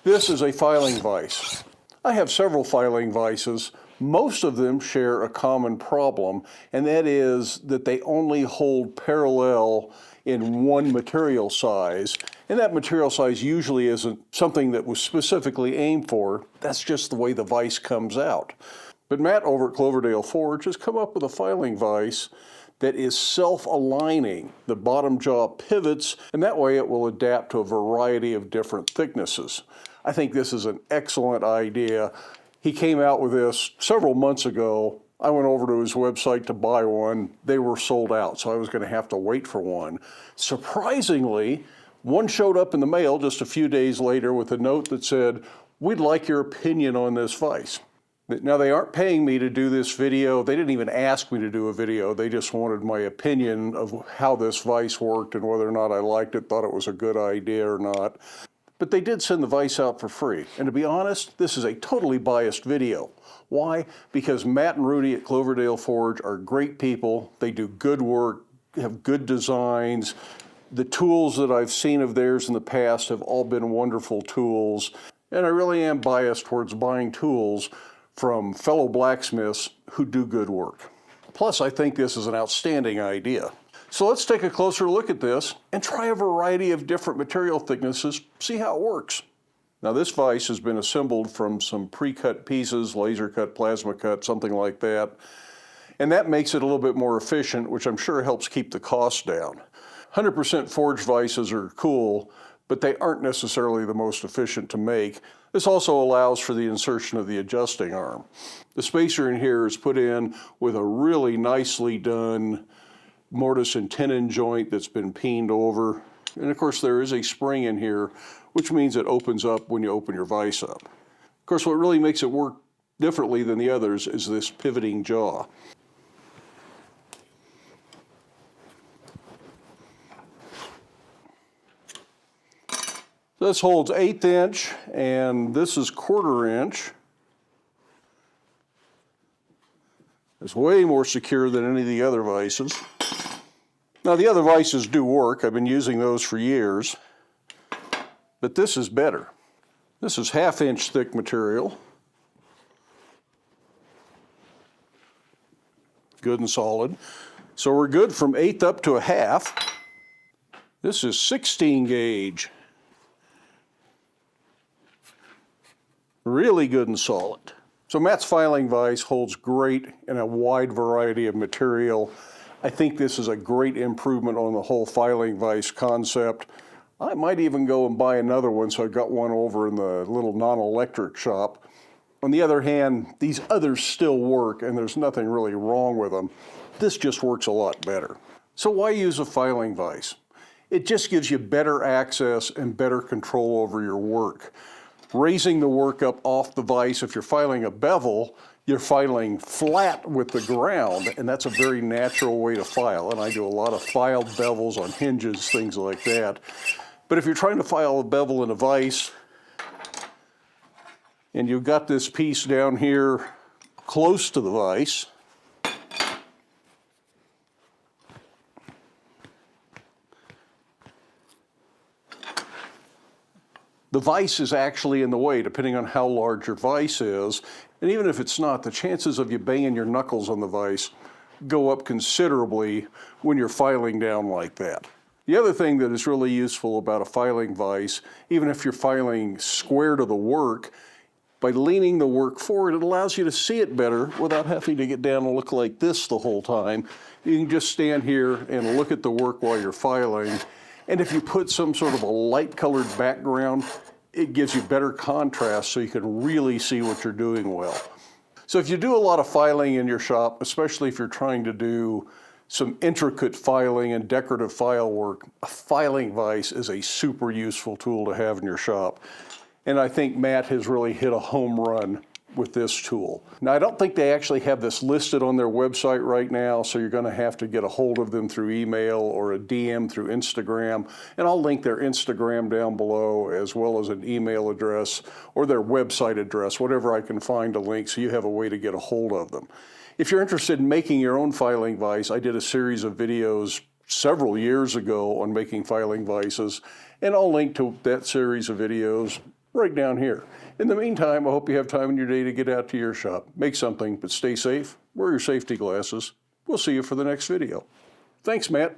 This is a filing vise. I have several filing vices. Most of them share a common problem, and that is that they only hold parallel in one material size, and that material size usually isn't something that was specifically aimed for. That's just the way the vise comes out. But Matt over at Cloverdale Forge has come up with a filing vise that is self-aligning. The bottom jaw pivots, and that way it will adapt to a variety of different thicknesses. I think this is an excellent idea. He came out with this several months ago. I went over to his website to buy one. They were sold out, so I was going to have to wait for one. Surprisingly, one showed up in the mail just a few days later with a note that said, "We'd like your opinion on this vise." Now, they aren't paying me to do this video. They didn't even ask me to do a video. They just wanted my opinion of how this vise worked and whether or not I liked it, thought it was a good idea or not. But they did send the vise out for free. And to be honest, this is a totally biased video. Why? Because Matt and Rudy at Cloverdale Forge are great people. They do good work, have good designs. The tools that I've seen of theirs in the past have all been wonderful tools. And I really am biased towards buying tools from fellow blacksmiths who do good work. Plus, I think this is an outstanding idea. So let's take a closer look at this and try a variety of different material thicknesses, see how it works. Now, this vise has been assembled from some pre-cut pieces, laser cut, plasma cut, something like that. And that makes it a little bit more efficient, which I'm sure helps keep the cost down. 100% forged vises are cool, but they aren't necessarily the most efficient to make. This also allows for the insertion of the adjusting arm. The spacer in here is put in with a really nicely done mortise and tenon joint that's been peened over. And of course there is a spring in here, which means it opens up when you open your vise up. Of course, what really makes it work differently than the others is this pivoting jaw. This holds 1/8 inch, and this is 1/4 inch. It's way more secure than any of the other vices. Now, the other vices do work. I've been using those for years, but this is better. This is 1/2 inch thick material. Good and solid. So we're good from 1/8 up to 1/2. This is 16 gauge. Really good and solid. So Matt's filing vise holds great in a wide variety of material. I think this is a great improvement on the whole filing vise concept. I might even go and buy another one, so I got one over in the little non-electric shop. On the other hand, these others still work, and there's nothing really wrong with them. This just works a lot better. So why use a filing vise? It just gives you better access and better control over your work. Raising the work up off the vise, if you're filing a bevel, you're filing flat with the ground, and that's a very natural way to file. And I do a lot of filed bevels on hinges, things like that. But if you're trying to file a bevel in a vise, and you've got this piece down here close to the vise, the vise is actually in the way, depending on how large your vise is. And even if it's not, the chances of you banging your knuckles on the vise go up considerably when you're filing down like that. The other thing that is really useful about a filing vise, even if you're filing square to the work, by leaning the work forward, it allows you to see it better without having to get down and look like this the whole time. You can just stand here and look at the work while you're filing. And if you put some sort of a light colored background, it gives you better contrast so you can really see what you're doing well. So if you do a lot of filing in your shop, especially if you're trying to do some intricate filing and decorative file work, a filing vise is a super useful tool to have in your shop. And I think Matt has really hit a home run with this tool. Now, I don't think they actually have this listed on their website right now, so you're going to have to get a hold of them through email or a DM through Instagram. And I'll link their Instagram down below, as well as an email address or their website address, whatever I can find a link, so you have a way to get a hold of them. If you're interested in making your own filing vise, I did a series of videos several years ago on making filing vises, and I'll link to that series of videos right down here. In the meantime, I hope you have time in your day to get out to your shop, make something, but stay safe, wear your safety glasses. We'll see you for the next video. Thanks, Matt.